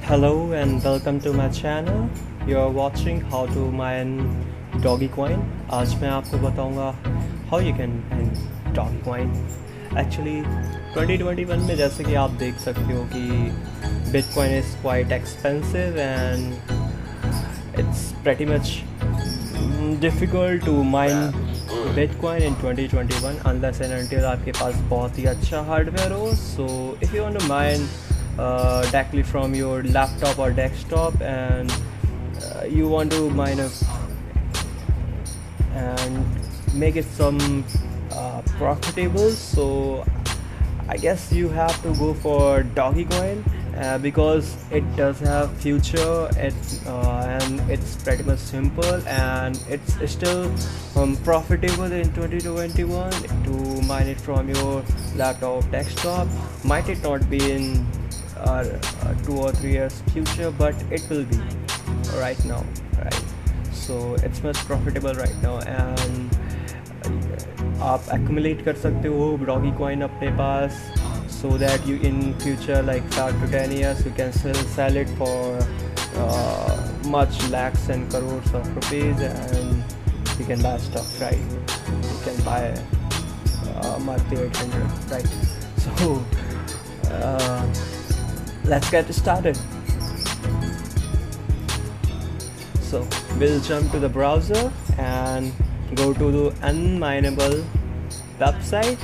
Hello and welcome to my channel. You are watching how to mine Dogecoin. आज मैं आपको बताऊंगा how you can mine Dogecoin. Actually 2021 में जैसे कि आप देख सकते हो कि Bitcoin is quite expensive and it's pretty much difficult to mine Bitcoin in 2021 unless and until आपके पास बहुत ही अच्छा हार्डवेयर हो. So if you want to mine directly from your laptop or desktop and you want to mine and make it some profitable, so I guess you have to go for Dogecoin because it does have future and it's pretty much simple and it's still profitable in 2021 to mine it from your laptop desktop. Might it not be in 2 or 3 years future, but it will be right now, right? So it's much profitable right now and आप accumulate कर सकते हो Dogecoin अपने पास so that you in future like 5 to 10 years you can sell it for much lakhs and crores of rupees and you can buy stuff, right? You can buy Maruti 800, right? So let's get started. So we'll jump to the browser and go to the unmineable website.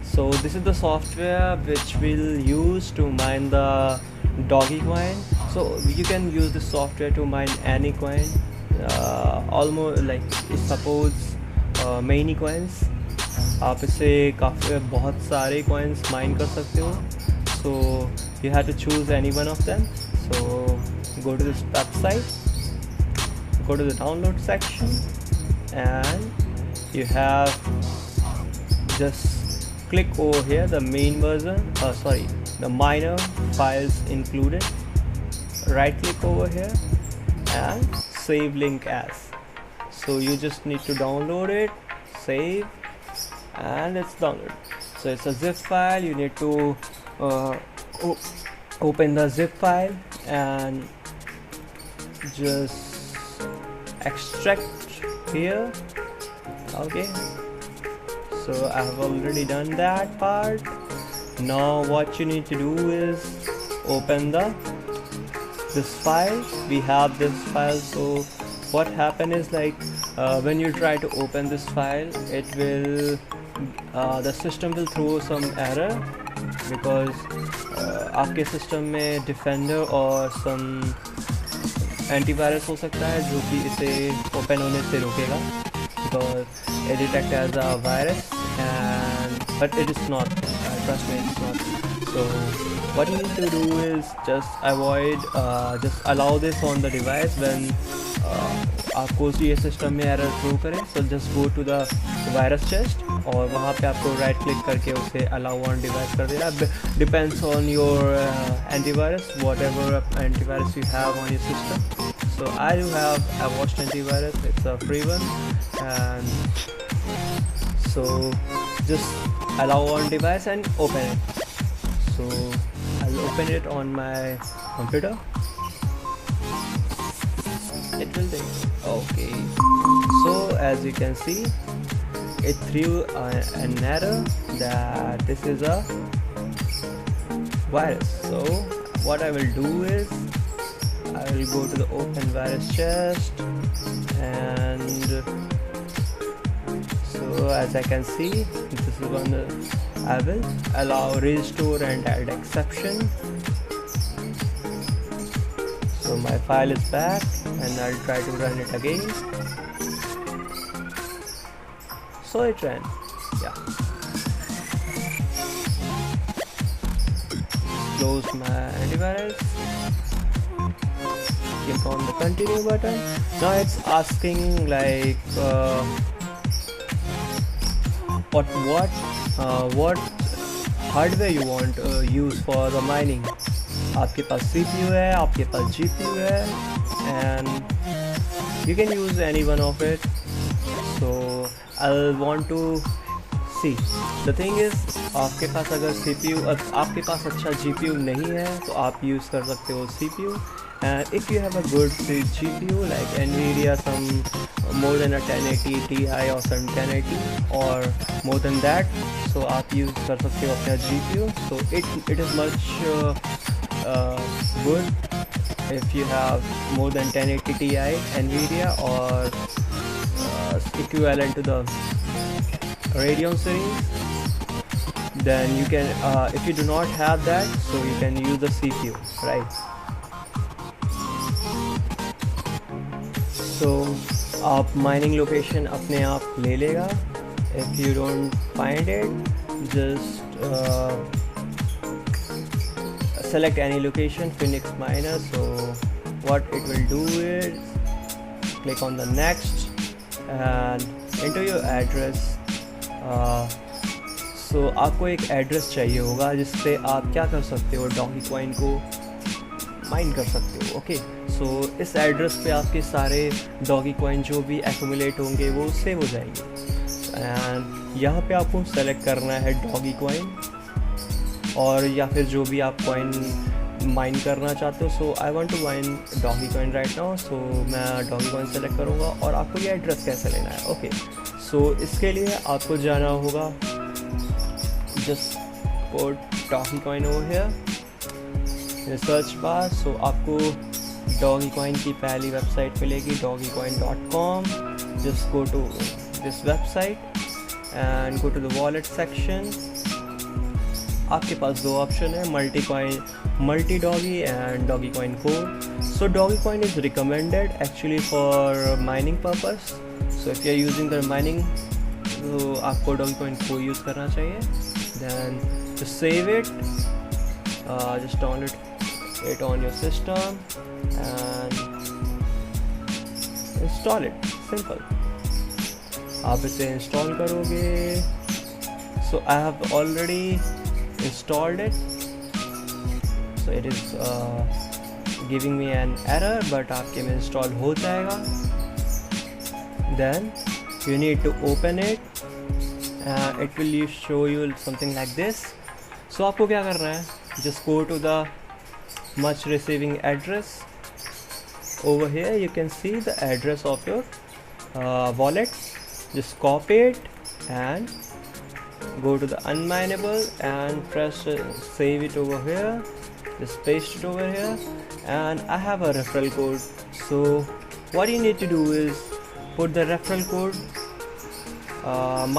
So this is the software which we'll use to mine the Dogecoin. So you can use this software to mine any coin, almost like suppose many coins. आप इसे काफ़ी बहुत सारे coins mine कर सकते हो. So you have to choose any one of them. So go to this website, go to the download section and you have just click over here the main version, the miner files included. Right click over here and save link as. So you just need to download it, save, and it's downloaded. So it's a zip file. You need to open the zip file and just extract here. Okay, so I have already done that part. Now what you need to do is open this file. We have this file. So what happen is like when you try to open this file, it will the system will throw some error because आपके system में defender और सम antivirus हो सकता है जो कि इसे open होने से रोकेगा because it detects as a virus but it is not, trust me, it's not. So what you need to do is just just allow this on the device when आपको ये सिस्टम में error throw करे. So just go to the virus chest और वहाँ पे आपको right click करके उसे allow on device कर देना. Depends on your antivirus, whatever antivirus you have on your system. So I do have Avast antivirus, it's a free one, and so just allow on device and open it. So I'll open it on my computer. It will take. Okay, so as you can see, it threw an error that this is a virus. So what I will do is I will go to the open virus chest and so as I can see, this is one I will allow restore and add exception. So my file is back and I'll try to run it again. So it ran. Yeah. Close my antivirus. Click on the continue button. Now it's asking like what hardware you want use for the mining. आपके पास CPU है, आपके पास GPU है, and you can use any one of it. So I'll want to see the thing is, आपके पास अगर आपके पास अच्छा GPU नहीं है तो आप यूज़ कर सकते हो CPU. And if you have a good GPU like Nvidia, some more than a 1080 Ti or some 1080 or more than that, so आप use कर सकते हो अपना GPU. So it is much good if you have more than 1080 Ti Nvidia or equivalent to the Radeon series. Then you can, if you do not have that, so you can use the CPU, right? So आप mining location अपने आप ले लेगा. If you don't find it, just select any location, Phoenix Miner. So what it will do is click on the next and enter your address. So आपको एक address चाहिए होगा जिससे आप क्या कर सकते हो, डॉगीकॉइन को माइन कर सकते हो. ओके, सो इस एड्रेस पे आपके सारे डॉगीकॉइन जो भी एक्यूमुलेट होंगे वो सेव हो जाएंगे. एंड यहाँ पे आपको सेलेक्ट करना है डॉगीकॉइन, और या फिर जो भी आप कॉइन माइन करना चाहते हो. So I want to mine dogecoin right now. So मैं डॉगीकॉइन सेलेक्ट करूँगा. और आपको ये एड्रेस कैसे लेना है. ओके, सो इसके लिए आपको जाना होगा, just put Dogecoin over here, search bar. So आपको डॉगीकॉइन की पहली वेबसाइट मिलेगी, dogecoin.com. Just go to this website and go to the wallet section. आपके पास दो ऑप्शन है, MultiDoge and Dogecoin code. So Dogecoin is recommended actually for mining purpose. So if you are using the mining, तो आपको Dogecoin को use करना चाहिए. Then to save it, just download it on your system and install it. Simple. आप इसे install करोगे. So I have already installed it. So it is giving me an error, but आपके में install हो जाएगा. Then you need to open it. It will show you something like this. So आपको क्या करना है, just go to the much receiving address. Over here you can see the address of your wallet. Just copy it and go to the unmineable and press save it over here. Just paste it over here, and I have a referral code. So what you need to do is put the referral code,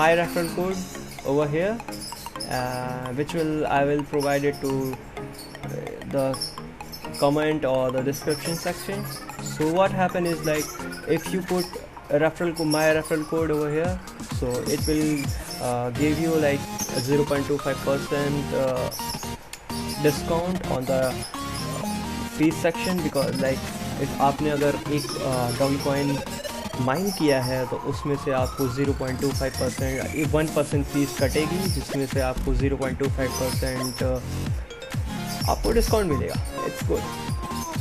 my referral code over here, which I will provide it to the comment or the description section. So what happen is, like, if you put my referral code over here, so it will give you like a 0.25% discount on the fees section. Because like if आपने अगर एक डॉगीकॉइन mine किया है तो उसमें से आपको 0.25% 1% fees कटेगी, जिसमें से आपको 0.25% आपको डिस्काउंट मिलेगा. इट्स गुड,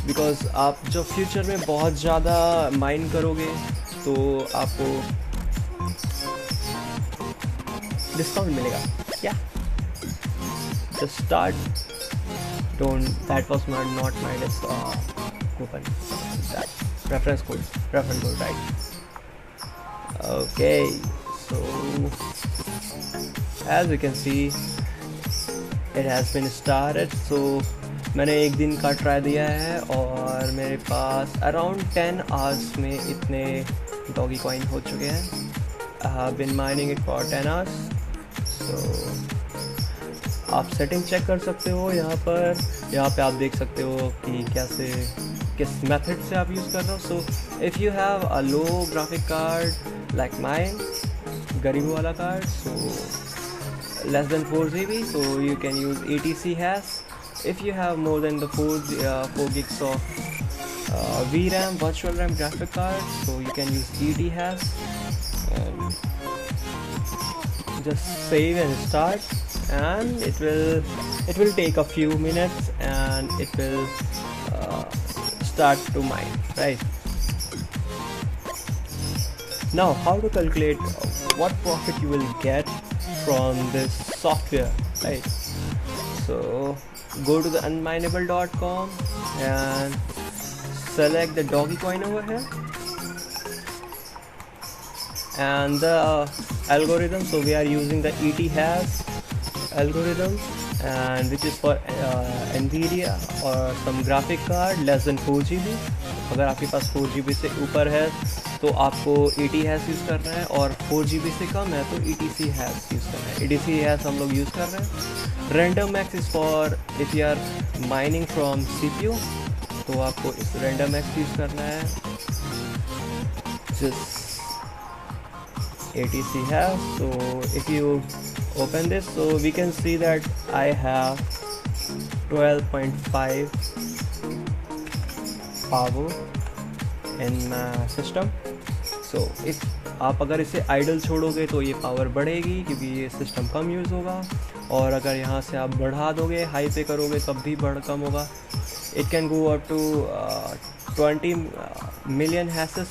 बिकॉज आप जब फ्यूचर में बहुत ज़्यादा माइन करोगे तो आपको डिस्काउंट मिलेगा. क्या, just start. that was not my coupon, that reference code, right? Okay, so as you can see it has been started. So मैंने एक दिन का ट्राई दिया है और मेरे पास अराउंड 10 आवर्स में इतने डॉगीकॉइन हो चुके हैं. I have been mining it for 10 hours. So आप सेटिंग चेक कर सकते हो. यहाँ पे आप देख सकते हो कि किस मेथड से आप यूज़ कर रहे हो. सो if you have a low graphic card like mine, गरीब वाला card, so less than 4 GB, so you can use ATC hash. If you have more than the 4 gigs of VRAM, virtual RAM graphic card, so you can use ET hash. Just save and start, and it will take a few minutes and it will start to mine, right? Now how to calculate what profit you will get from this software, right? So go to the unmineable.com and select the Dogecoin over here, and the algorithm. So we are using the ETHAS algorithm, and which is for Nvidia or some graphic card less than 4 GB. अगर आपके पास 4 GB से ऊपर है तो आपको ETHAS use करना है, और 4 GB से कम है तो ETCHAS यूज़ करना है. ETCHAS हम लोग यूज़ कर रहे हैं. RandomX is for if you are mining from CPU, तो आपको इस RandomX यूज़ करना है. Just ETCHAS. So if you open this, so we can see that I have 12.5 power in my system. So if आप अगर इसे idol छोड़ोगे तो ये पावर बढ़ेगी क्योंकि ये सिस्टम कम यूज़ होगा, और अगर यहाँ से आप बढ़ा दोगे, हाई पे करोगे, तब भी कम होगा. It can go up to 20 million hashes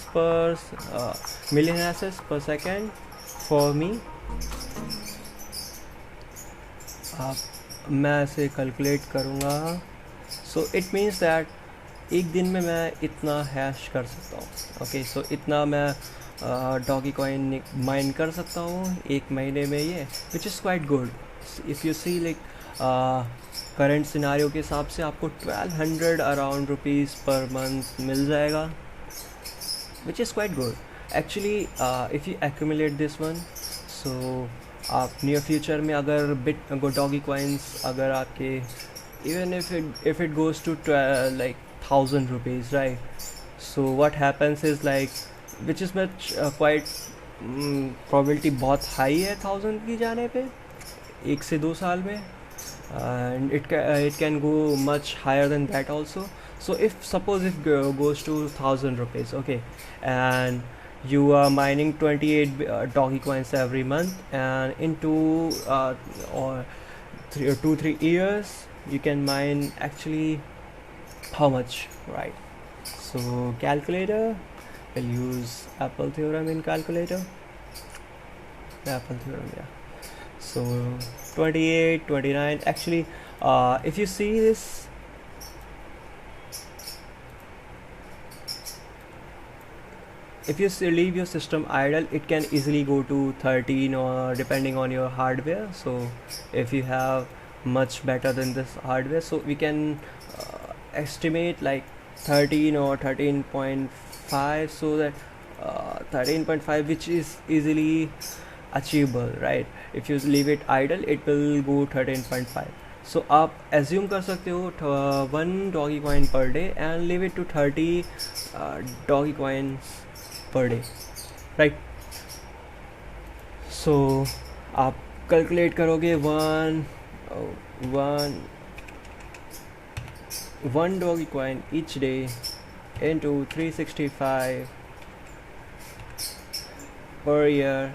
per second for me. मैं इसे कैलकुलेट करूँगा. सो इट मीन्स दैट एक दिन में मैं इतना हैश कर सकता हूँ. ओके, सो इतना मैं Dogecoin माइन कर सकता हूँ एक महीने में, ये which is quite good. If you see like current scenario के हिसाब से आपको 1200 अराउंड रुपीज़ पर मंथ मिल जाएगा, which is quite good actually. If you accumulate this one, so आप नियर फ्यूचर में अगर Dogecoins अगर आपके even if it goes to like 1000 rupees, right? So what happens is like, which is much quite probability बहुत high है 1000 की जाने पे 1 से 2 साल में, and it can go much higher than that also. So if suppose it goes to 1000 rupees, okay, and you are mining 28 Dogecoins every month, and in 2-3 years you can mine actually how much, right? So calculator, we'll use Apple theorem in calculator. Apple theorem, yeah. So 28, 29, actually if you see this, if you leave your system idle, it can easily go to 13 or depending on your hardware. So if you have much better than this hardware, so we can estimate like 13 or 13.5, so that 13.5, which is easily achievable, right? If you leave it idle, it will go 13.5. So आप assume कर सकते हो 1 Dogecoin per day and leave it to 30 Dogecoins per day, right? So आप calculate करोगे one Dogecoin each day into 365 per year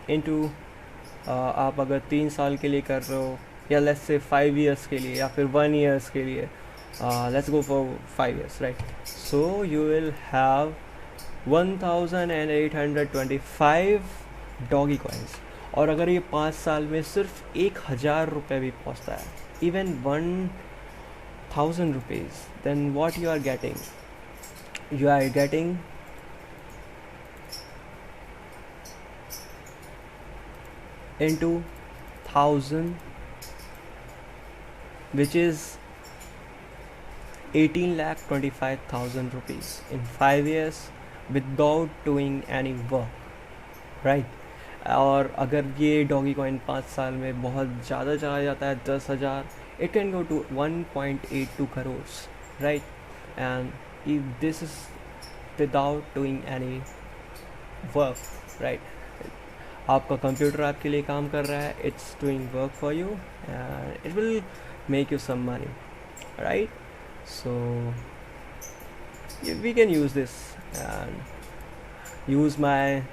into आप अगर 3 साल के लिए कर रहे हो, या let's say 5 years के लिए, या फिर 1 years के लिए, let's go for 5 years, right? So you will have 1825 Dogecoins. और अगर ये 5 साल में सिर्फ 1000 रुपये भी पहुँचता है, even 1000 rupees, then what you are getting? You are getting into 1000, which is 18,25,000 rupees in 5 years without doing any work, right? और अगर ये Dogecoin 5 साल में बहुत ज़्यादा चला जाता है 10,000, it can go to 1.82 crores, right? And if this is without doing any work, right? आपका कंप्यूटर आपके लिए काम कर रहा है, it's doing work for you and it will make you some money, right? So we can use this and use my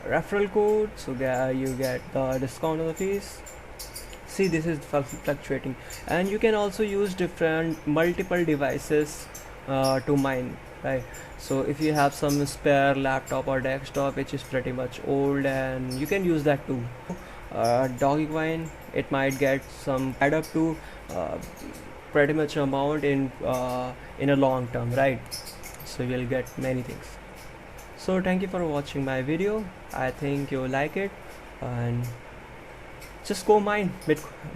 referral code, so you get the discount on the fees. See, this is fluctuating, and you can also use multiple devices to mine, right? So if you have some spare laptop or desktop which is pretty much old, and you can use that too. Dogecoin, it might get some add up to uh, pretty much amount in a long term, right? So you'll get many things. So thank you for watching my video. I think you like it, and just go mine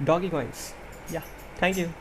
Dogecoins. Yeah, thank you.